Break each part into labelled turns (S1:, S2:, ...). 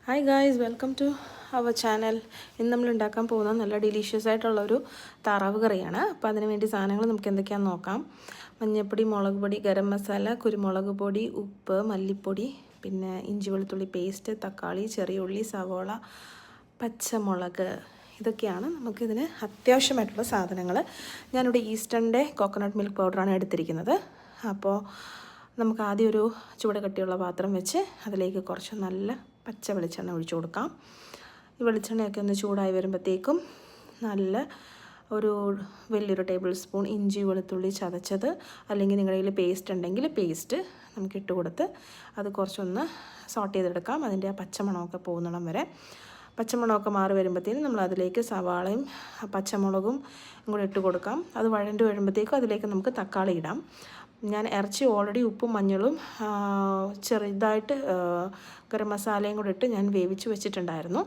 S1: Hi guys, welcome to our channel. ഇന്ന് നമ്മൾ ഉണ്ടാക്കാൻ പോകുന്ന നല്ല ഡിലീഷ്യസ് ആയിട്ടുള്ളൊരു താറാവ് കറിയാണ്. അപ്പോൾ അതിന് വേണ്ടി സാധനങ്ങൾ നമുക്ക് എന്തൊക്കെയാണെന്ന് നോക്കാം. മഞ്ഞൾപ്പൊടി, മുളക് പൊടി, ഗരം മസാല, കുരുമുളക് പൊടി, ഉപ്പ്, മല്ലിപ്പൊടി, പിന്നെ ഇഞ്ചി വെളുത്തുള്ളി പേസ്റ്റ്, തക്കാളി, ചെറിയ ഉള്ളി, സവോള, പച്ചമുളക്, ഇതൊക്കെയാണ് നമുക്കിതിന് അത്യാവശ്യമായിട്ടുള്ള സാധനങ്ങൾ. ഞാനിവിടെ ഈസ്റ്റേണിൻ്റെ കോക്കനട്ട് മിൽക്ക് പൗഡറാണ് എടുത്തിരിക്കുന്നത്. അപ്പോൾ നമുക്ക് ആദ്യം ഒരു ചൂട് കട്ടിയുള്ള പാത്രം വെച്ച് അതിലേക്ക് കുറച്ച് നല്ല പച്ച വെളിച്ചെണ്ണ ഒഴിച്ചു കൊടുക്കാം. ഈ വെളിച്ചെണ്ണയൊക്കെ ഒന്ന് ചൂടായി വരുമ്പോഴത്തേക്കും നല്ല വലിയൊരു ടേബിൾ സ്പൂൺ ഇഞ്ചി വെളുത്തുള്ളി ചതച്ചത്, അല്ലെങ്കിൽ നിങ്ങളുടെ കയ്യിൽ പേസ്റ്റ് ഉണ്ടെങ്കിൽ പേസ്റ്റ് നമുക്ക് ഇട്ട് കൊടുത്ത് അത് കുറച്ചൊന്ന് സോട്ട് ചെയ്തെടുക്കാം. അതിൻ്റെ ആ പച്ചമണമൊക്കെ പോകുന്നിടം വരെ. പച്ചമണമൊക്കെ മാറി വരുമ്പോഴത്തേനും നമ്മൾ അതിലേക്ക് സവാളയും പച്ചമുളകും കൂടെ ഇട്ട് കൊടുക്കാം. അത് വഴണ്ട് വരുമ്പോഴത്തേക്കും അതിലേക്ക് നമുക്ക് തക്കാളി ഇടാം. ഞാൻ ഇറച്ചി ഓൾറെഡി ഉപ്പും മഞ്ഞളും ചെറുതായിട്ട് ഗരം മസാലയും കൂടെ ഇട്ട് ഞാൻ വേവിച്ച് വെച്ചിട്ടുണ്ടായിരുന്നു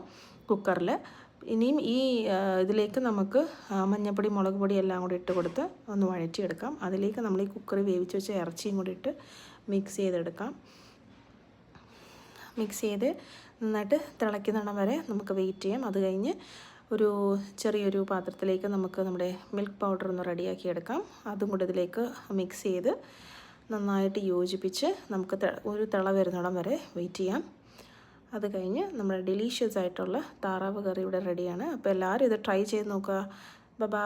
S1: കുക്കറിൽ. ഇനിയും ഈ ഇതിലേക്ക് നമുക്ക് മഞ്ഞൾപ്പൊടി, മുളക് പൊടി എല്ലാം കൂടി ഇട്ട് കൊടുത്ത് ഒന്ന് വഴറ്റിയെടുക്കാം. അതിലേക്ക് നമ്മൾ ഈ കുക്കറിൽ വേവിച്ച് വെച്ച ഇറച്ചിയും കൂടി ഇട്ട് മിക്സ് ചെയ്തെടുക്കാം. മിക്സ് ചെയ്ത് നന്നായിട്ട് തിളയ്ക്കുന്നിടം വരെ നമുക്ക് വെയിറ്റ് ചെയ്യാം. അത് കഴിഞ്ഞ് ചെറിയൊരു പാത്രത്തിലേക്ക് നമുക്ക് നമ്മുടെ മിൽക്ക് പൗഡർ ഒന്ന് റെഡിയാക്കി എടുക്കാം. അതും കൂടെ ഇതിലേക്ക് മിക്സ് ചെയ്ത് നന്നായിട്ട് യോജിപ്പിച്ച് നമുക്ക് ഒരു തിള വരുന്നിടം വരെ വെയിറ്റ് ചെയ്യാം. അത് കഴിഞ്ഞ് നമ്മുടെ ഡിലീഷ്യസ് ആയിട്ടുള്ള താറാവ് കറി ഇവിടെ റെഡിയാണ്. അപ്പോൾ എല്ലാവരും ഇത് ട്രൈ ചെയ്ത് നോക്കുക. ബൈ.